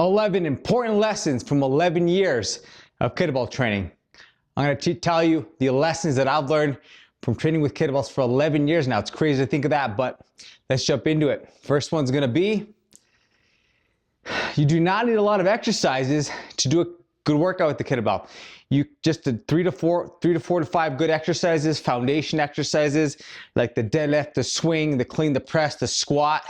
11 important lessons from 11 years of kettlebell training. I'm going to tell you the lessons that I've learned from training with kettlebells for 11 years now. It's crazy to think of that, but let's jump into it. First one's going to be, you do not need a lot of exercises to do a good workout with the kettlebell. You just did 3 to 4 to 5 good exercises, foundation exercises like the deadlift, the swing, the clean, the press, the squat.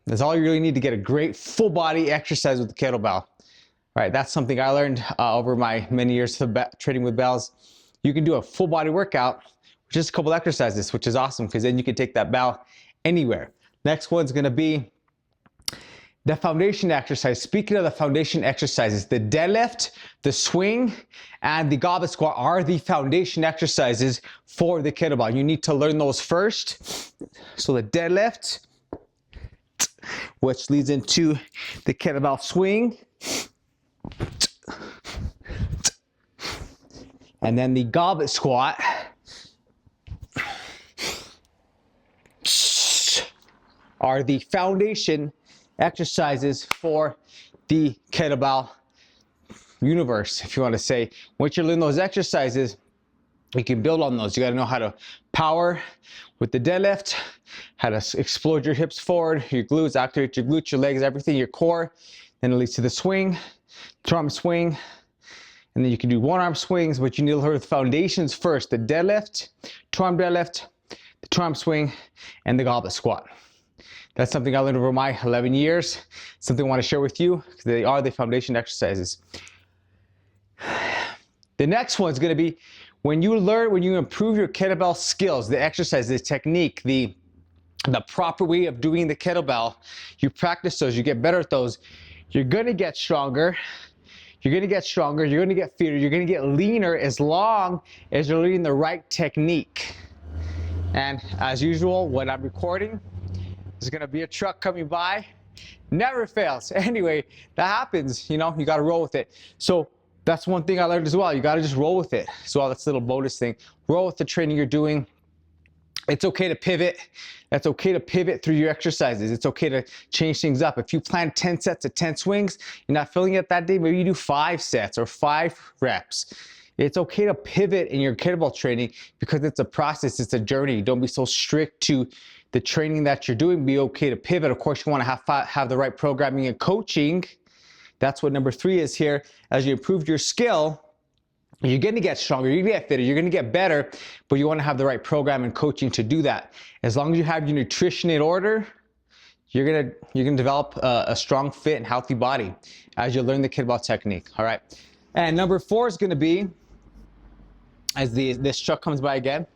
That's all you really need to get a great full body exercise with the kettlebell. All right, that's something I learned over my many years of training with bells. You can do a full body workout with just a couple exercises, which is awesome because then you can take that bell anywhere. Next one's gonna be the foundation exercise. Speaking of the foundation exercises, the deadlift, the swing, and the goblet squat are the foundation exercises for the kettlebell. You need to learn those first. So the deadlift, which leads into the kettlebell swing, and then the goblet squat are the foundation exercises for the kettlebell universe, if you want to say. Once you learn those exercises, you can build on those. You got to know how to power with the deadlift, how to explode your hips forward, your glutes, activate your glutes, your legs, everything, your core. Then it leads to the swing, two-arm swing, and then you can do one-arm swings, but you need to learn the foundations first: the deadlift, two-arm deadlift, the two-arm swing, and the goblet squat. That's something I learned over my 11 years. Something I want to share with you because they are the foundation exercises. The next one is going to be when you improve your kettlebell skills, the exercise, the technique, the proper way of doing the kettlebell. You practice those, you get better at those. You're going to get stronger. You're going to get stronger. You're going to get fitter. You're going to get leaner as long as you're learning the right technique. And as usual, when I'm recording, there's going to be a truck coming by. Never fails. Anyway, that happens. You know, you got to roll with it. So that's one thing I learned as well. You got to just roll with it. So that's a little bonus thing. Roll with the training you're doing. It's okay to pivot. That's okay to pivot through your exercises. It's okay to change things up. If you plan 10 sets of 10 swings, you're not feeling it that day, maybe you do 5 sets or 5 reps. It's okay to pivot in your kettlebell training because it's a process, it's a journey. Don't be so strict to the training that you're doing. Be okay to pivot. Of course, you want to have the right programming and coaching. That's what number 3 is here. As you improve your skill, you're going to get stronger, you're going to get fitter, you're going to get better, but you want to have the right program and coaching to do that. As long as you have your nutrition in order, you're going to develop a strong, fit, and healthy body as you learn the kettlebell technique. All right. And number 4 is going to be, as this truck comes by again,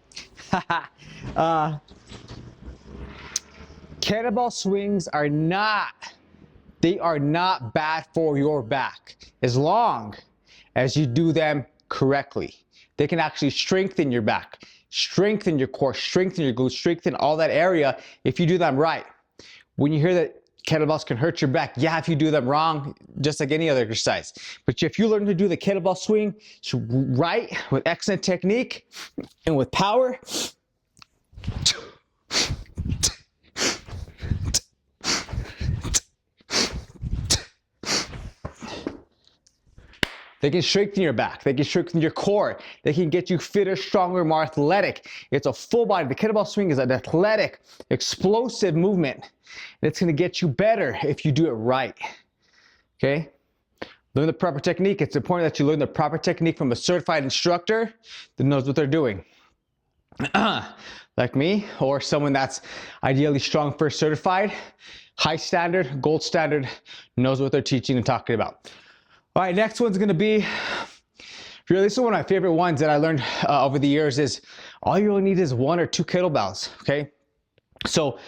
kettlebell swings are not bad for your back as long as you do them correctly. They can actually strengthen your back, strengthen your core, strengthen your glutes, strengthen all that area if you do them right. When you hear that kettlebells can hurt your back, yeah, if you do them wrong, just like any other exercise. But if you learn to do the kettlebell swing right, with excellent technique and with power, they can strengthen your back. They can strengthen your core. They can get you fitter, stronger, more athletic. It's a full body. The kettlebell swing is an athletic, explosive movement. And it's going to get you better if you do it right. Okay? Learn the proper technique. It's important that you learn the proper technique from a certified instructor that knows what they're doing. Like me, or someone that's ideally strong first certified, high standard, gold standard, knows what they're teaching and talking about. All right, next one's gonna be, really, this is one of my favorite ones that I learned over the years is all you really need is 1 or 2 kettlebells, okay? So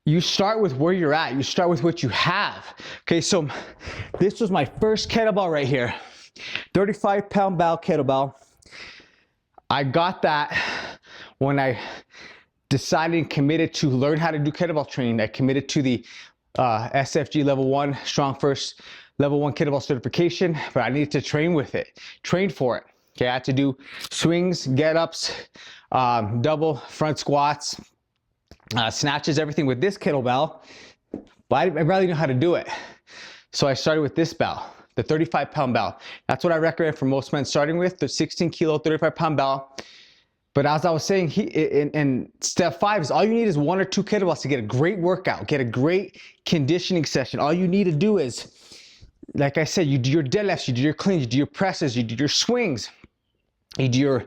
you start with where you're at. You start with what you have. Okay, so this was my first kettlebell right here, 35-pound bell kettlebell. I got that when I decided and committed to learn how to do kettlebell training. I committed to the SFG level 1, strong first level 1 kettlebell certification, but I needed to train with it, train for it. Okay, I had to do swings, get-ups, double front squats, snatches, everything with this kettlebell, but I didn't really know how to do it. So I started with this bell, the 35-pound bell. That's what I recommend for most men starting with, the 16 kilo, 35-pound bell. But as I was saying, in step 5 is all you need is 1 or 2 kettlebells to get a great workout, get a great conditioning session. All you need to do is, like I said, you do your deadlifts, you do your cleans, you do your presses, you do your swings, you do your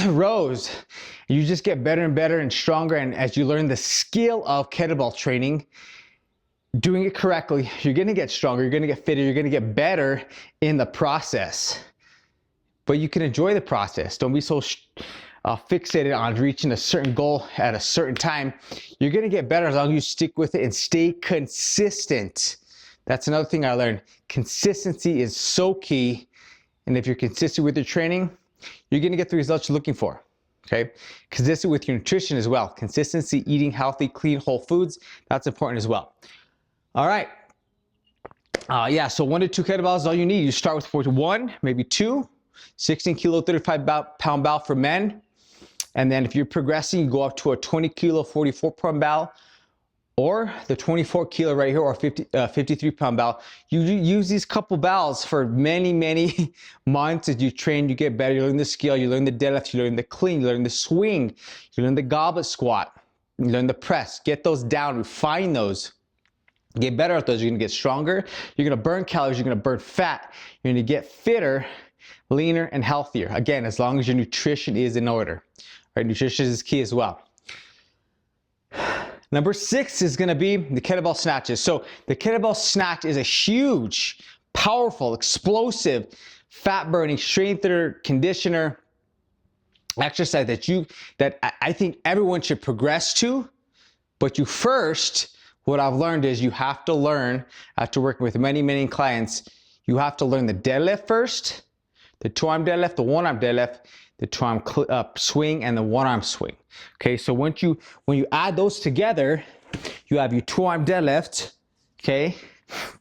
rows. You just get better and better and stronger. And as you learn the skill of kettlebell training, doing it correctly, you're gonna get stronger, you're gonna get fitter, you're gonna get better in the process. But you can enjoy the process. Don't be so fixated on reaching a certain goal at a certain time. You're gonna get better as long as you stick with it and stay consistent. That's another thing I learned. Consistency is so key. And if you're consistent with your training, you're gonna get the results you're looking for, okay? Consistent with your nutrition as well. Consistency, eating healthy, clean, whole foods, that's important as well. All right. Yeah, so 1 to 2 kettlebells is all you need. You start with 1, maybe 2, 16 kilo, 35-pound bell for men. And then if you're progressing, you go up to a 20 kilo, 44-pound bell, or the 24 kilo right here, or 53-pound bell. You use these couple bells for many, many months. As you train, you get better. You learn the skill, you learn the deadlift, you learn the clean, you learn the swing, you learn the goblet squat, you learn the press. Get those down, refine those. Get better at those. You're gonna get stronger. You're gonna burn calories. You're gonna burn fat. You're gonna get fitter, leaner, and healthier. Again, as long as your nutrition is in order. Right? Nutrition is key as well. Number 6 is gonna be the kettlebell snatches. So the kettlebell snatch is a huge, powerful, explosive, fat-burning, strengthener, conditioner exercise that I think everyone should progress to. But you first, what I've learned is you have to learn, after working with many, many clients, you have to learn the deadlift first, the 2-arm deadlift, the 1-arm deadlift, the 2-arm swing, and the 1-arm swing. Okay, so when you add those together, you have your 2-arm deadlift, okay,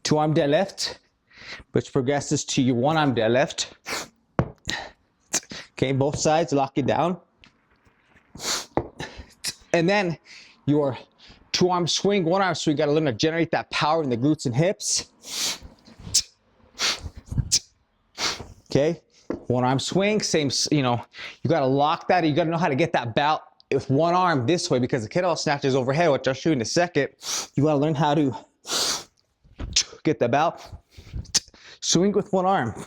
2-arm deadlift, which progresses to your 1-arm deadlift. Okay, both sides, lock it down. And then your 2-arm swing, 1-arm swing, you gotta learn to generate that power in the glutes and hips. Okay, 1-arm swing, same, you gotta lock that. You gotta know how to get that belt with 1 arm this way, because the kettlebell snatch is overhead, which I'll show you in a second. You gotta learn how to get the belt, swing with 1 arm.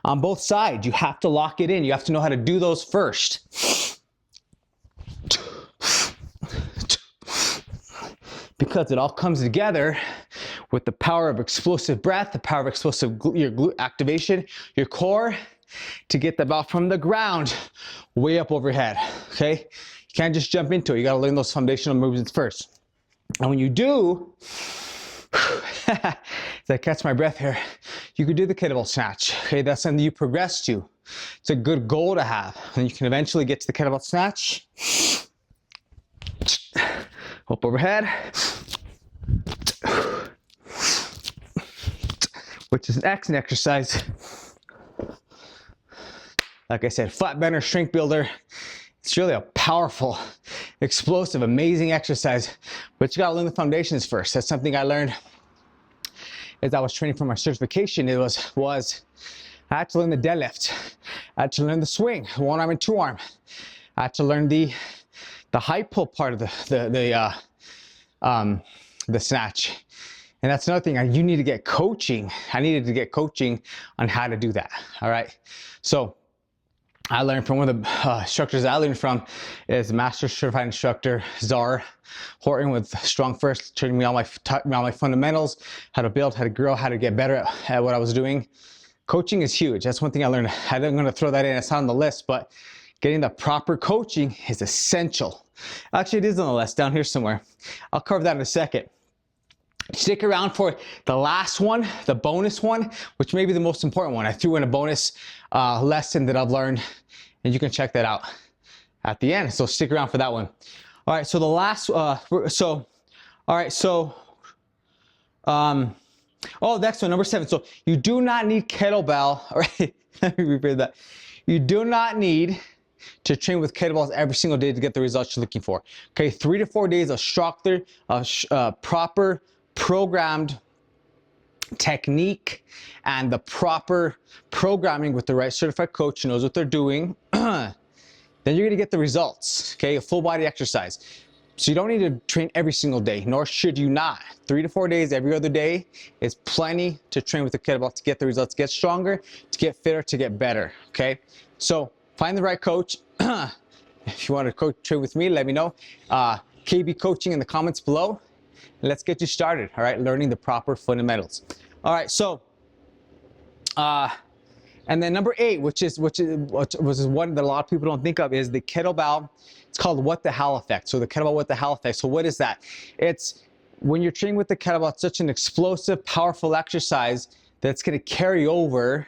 On both sides, you have to lock it in. You have to know how to do those first. Because it all comes together with the power of explosive breath, the power of explosive your glute activation, your core, to get the belt from the ground way up overhead, okay? You can't just jump into it. You gotta learn those foundational movements first. And when you do, as I catch my breath here, you can do the kettlebell snatch, okay? That's something you progress to. It's a good goal to have. And you can eventually get to the kettlebell snatch. Up overhead, which is an excellent exercise. Like I said, flat bender, strength builder. It's really a powerful, explosive, amazing exercise, but you gotta learn the foundations first. That's something I learned as I was training for my certification. It was I had to learn the deadlift. I had to learn the swing, 1 arm and 2 arm. I had to learn the high pull part of the snatch. And that's another thing, you need to get coaching. I needed to get coaching on how to do that, all right? So I learned from one of the instructors I learned from is Master Certified Instructor Czar Horton with Strong First, training me all my fundamentals, how to build, how to grow, how to get better at what I was doing. Coaching is huge. That's one thing I learned. I'm going to throw that in. It's not on the list, but getting the proper coaching is essential. Actually, it is on the list down here somewhere. I'll cover that in a second. Stick around for the last one, the bonus one, which may be the most important one. I threw in a bonus lesson that I've learned, and you can check that out at the end. So stick around for that one. All right, so the last, next one, number 7. So you do not need kettlebell, all right, let me repeat that. You do not need to train with kettlebells every single day to get the results you're looking for. Okay, 3 to 4 days of structured, proper, programmed technique and the proper programming with the right certified coach who knows what they're doing, then you're gonna get the results, okay? A full body exercise. So you don't need to train every single day, nor should you not. 3 to 4 days every other day is plenty to train with the kettlebell to get the results, get stronger, to get fitter, to get better, okay? So find the right coach. If you want to train with me, let me know. KB Coaching in the comments below. Let's get you started, all right? Learning the proper fundamentals. All right, so, and then number 8, which is one that a lot of people don't think of, is the kettlebell. It's called what the hell effect. So the kettlebell what the hell effect. So what is that? It's when you're training with the kettlebell, it's such an explosive, powerful exercise that's going to carry over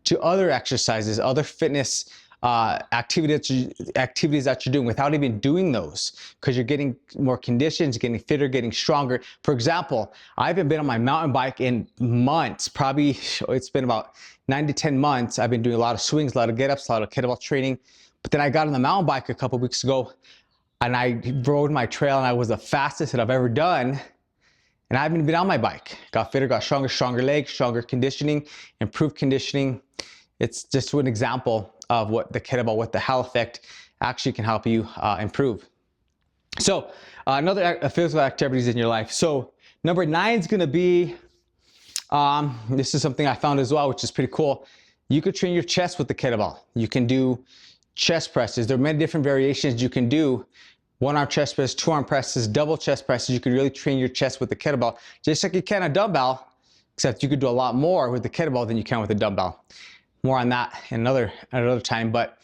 to other exercises, other fitness activities that you're doing without even doing those, because you're getting more conditions, getting fitter, getting stronger. For example, I haven't been on my mountain bike in months. Probably it's been about 9 to 10 months. I've been doing a lot of swings, a lot of get-ups, a lot of kettlebell training. But then I got on the mountain bike a couple weeks ago and I rode my trail and I was the fastest that I've ever done. And I haven't been on my bike. Got fitter, got stronger legs, stronger conditioning, improved conditioning. It's just one example of what the kettlebell, what the hell effect actually can help you improve. So another physical activities in your life. So number 9 is gonna be, this is something I found as well, which is pretty cool. You could train your chest with the kettlebell. You can do chest presses. There are many different variations you can do. 1-arm chest press, 2-arm presses, double chest presses. You could really train your chest with the kettlebell, just like you can a dumbbell, except you could do a lot more with the kettlebell than you can with a dumbbell. More on that another time, but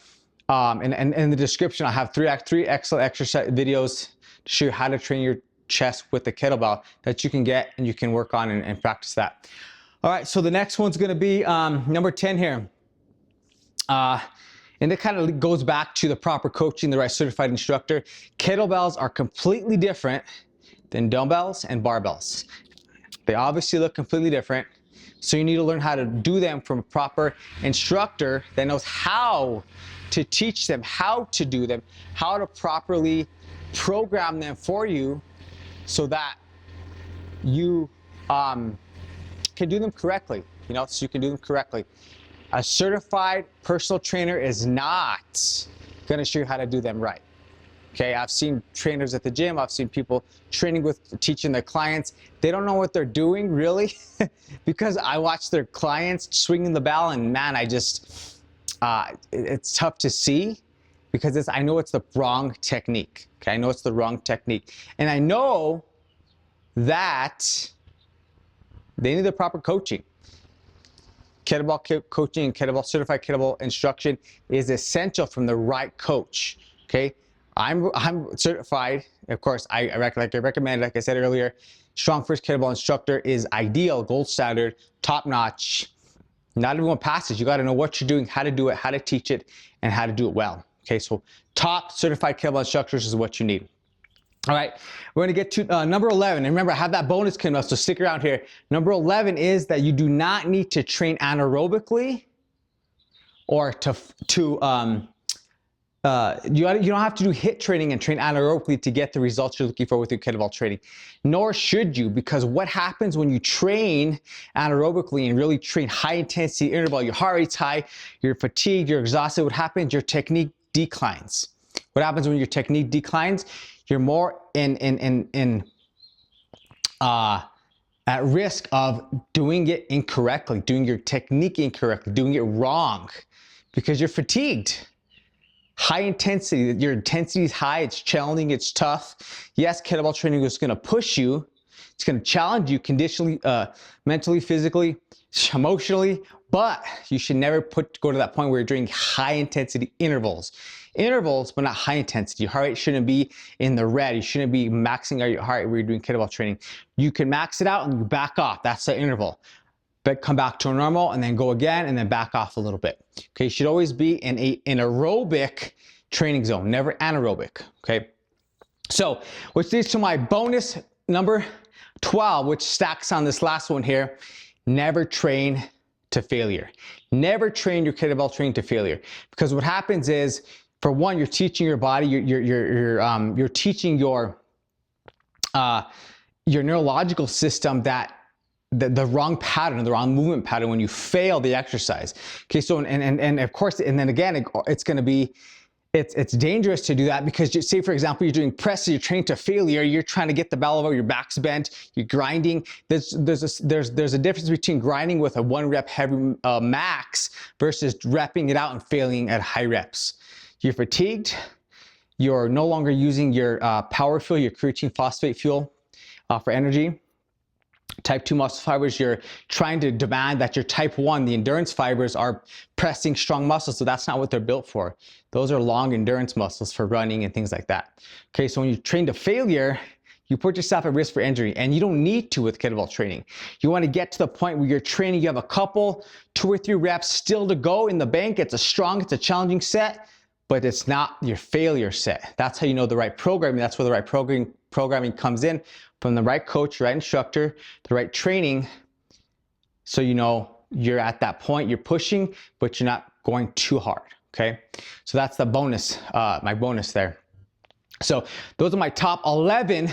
in the description I have three excellent exercise videos to show you how to train your chest with the kettlebell that you can get and you can work on and practice that. All right, so the next one's gonna be number 10 here. And it kind of goes back to the proper coaching, the right certified instructor. Kettlebells are completely different than dumbbells and barbells. They obviously look completely different. So you need to learn how to do them from a proper instructor that knows how to teach them, how to do them, how to properly program them for you so that you can do them correctly, so you can do them correctly. A certified personal trainer is not gonna show you how to do them right. Okay, I've seen trainers at the gym, I've seen people teaching their clients. They don't know what they're doing really because I watch their clients swinging the bell and man, it's tough to see because I know it's the wrong technique. Okay, I know it's the wrong technique. And I know that they need the proper coaching. Kettlebell coaching and certified kettlebell instruction is essential from the right coach, okay? I'm certified, of course, I recommend, like I said earlier, Strong First Kettlebell instructor is ideal, gold standard, top notch. Not everyone passes. You got to know what you're doing, how to do it, how to teach it, and how to do it well. Okay, so top certified kettlebell instructors is what you need. All right, we're gonna get to number 11. And remember, I have that bonus coming up, so stick around here. Number 11 is that you do not need to train anaerobically or you don't have to do HIIT training and train anaerobically to get the results you're looking for with your kettlebell training. Nor should you, because what happens when you train anaerobically and really train high intensity interval, your heart rate's high, you're fatigued, you're exhausted, what happens? Your technique declines. What happens when your technique declines? You're more at risk of doing it incorrectly, doing your technique incorrectly, doing it wrong, because you're fatigued. High intensity, your intensity is high, it's challenging, it's tough. Yes, kettlebell training is gonna push you, it's gonna challenge you conditionally, mentally, physically, emotionally, but you should never go to that point where you're doing high intensity intervals. Intervals, but not high intensity. Your heart rate shouldn't be in the red. You shouldn't be maxing out your heart rate when you're doing kettlebell training. You can max it out and you back off. That's the interval. But come back to a normal and then go again and then back off a little bit. Okay, you should always be in an aerobic training zone, never anaerobic. Okay, so which leads to my bonus number 12, which stacks on this last one here. Never train to failure. Never train your kettlebell training to failure, because what happens is, for one, you're teaching your body, you're teaching your neurological system that the wrong pattern, the wrong movement pattern when you fail the exercise. Okay, so and of course, and then again, it's going to be, it's dangerous to do that, because say for example, you're doing presses, you're training to failure, you're trying to get the bell over, your back's bent, you're grinding. There's a difference between grinding with a 1 rep heavy max versus repping it out and failing at high reps. You're fatigued, you're no longer using your power fuel, your creatine phosphate fuel for energy. Type 2 muscle fibers, you're trying to demand that your type 1, the endurance fibers, are pressing strong muscles, so that's not what they're built for. Those are long endurance muscles for running and things like that. Okay, so when you train to failure, you put yourself at risk for injury, and you don't need to with kettlebell training. You want to get to the point where you're training, you have a couple, 2 or 3 reps still to go in the bank. It's a challenging set, but it's not your failure set. That's how you know the right programming. That's where the right programming comes in, from the right coach, right instructor, the right training, so you know you're at that point, you're pushing, but you're not going too hard, okay? So that's the bonus, my bonus there. So those are my top 11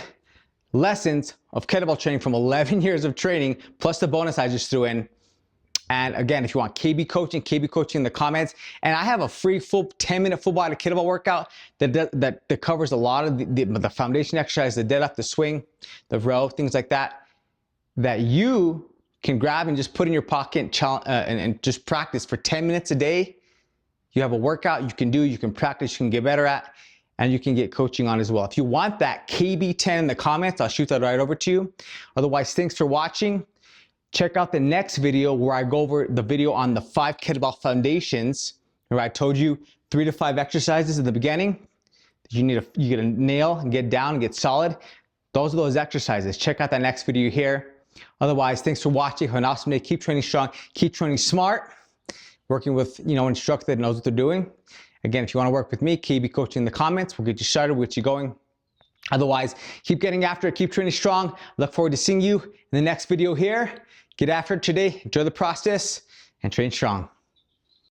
lessons of kettlebell training from 11 years of training, plus the bonus I just threw in. And again, if you want KB coaching in the comments. And I have a free full 10-minute full body kettlebell workout that covers a lot of the foundation exercise, the deadlift, the swing, the row, things like that, that you can grab and just put in your pocket and just practice for 10 minutes a day. You have a workout you can do, you can practice, you can get better at, and you can get coaching on as well. If you want that KB10 in the comments, I'll shoot that right over to you. Otherwise, thanks for watching. Check out the next video where I go over the video on the 5 kettlebell foundations, where I told you 3 to 5 exercises in the beginning you gotta nail and get down and get solid. Those are those exercises. Check out that next video here. Otherwise, thanks for watching. Have an awesome day. Keep training strong. Keep training smart. Working with an instructor that knows what they're doing. Again, if you want to work with me, KB coaching in the comments. We'll get you started, we'll get you going. Otherwise, keep getting after it. Keep training strong. Look forward to seeing you in the next video here. Get after it today, enjoy the process, and train strong.